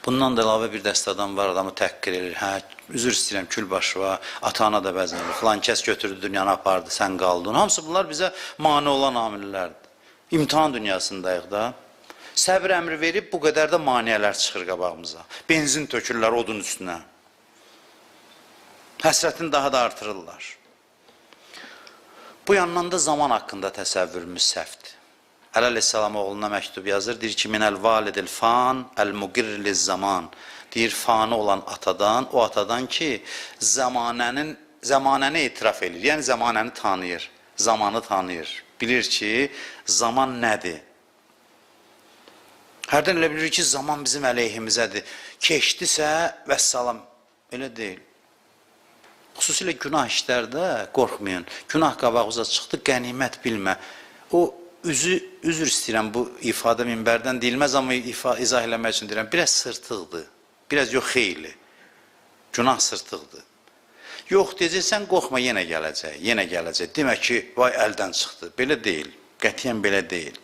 Bundan da əlavə bir dəstə adam var, adamı təhqir edir. Hə, üzr istəyirəm, külbaşıva, ata-ana da bəzən filan kəs götürdü, dünyanı apardı, sən qaldın. Hamısı bunlar bizə mane olan amillərdir. İmtahan dünyasındayıq da. Səbr əmri verib, bu qədər də maniyələr çıxır qabağımıza. Benzin tökürlər odun üstünə. Həsrətini daha da artırırlar. Bu yandan da zaman haqqında təsəvvürümüz səhvdir. Əli əleyhissalam oğluna məktub yazır, deyir ki, minəl validil fan, əl-mugirriliz zaman. Deyir, fanı olan atadan, o atadan ki, zamanəni etiraf edir, yəni zamanəni tanıyır, zamanı tanıyır. Bilir ki, zaman nədir? Hərdən elə bilir ki, zaman bizim əleyhimizədir. Keçdisə, vəssalam, elə deyil. Xüsusilə günah işlərdə qorxmayın. Günah qabağınıza çıxdı, qənimət bilmə. O, üzr istəyirəm, bu ifadə minbərdən deyilməz, amma izah eləmək üçün deyirəm, biraz sırtıqdır. Biraz yox, xeyli. Günah sırtıqdır. Yox, deyəcəksən, qorxma, yenə gələcək, yenə gələcək. Demək ki, vay, əldən çıxdı. Belə deyil, qətiyyən belə deyil.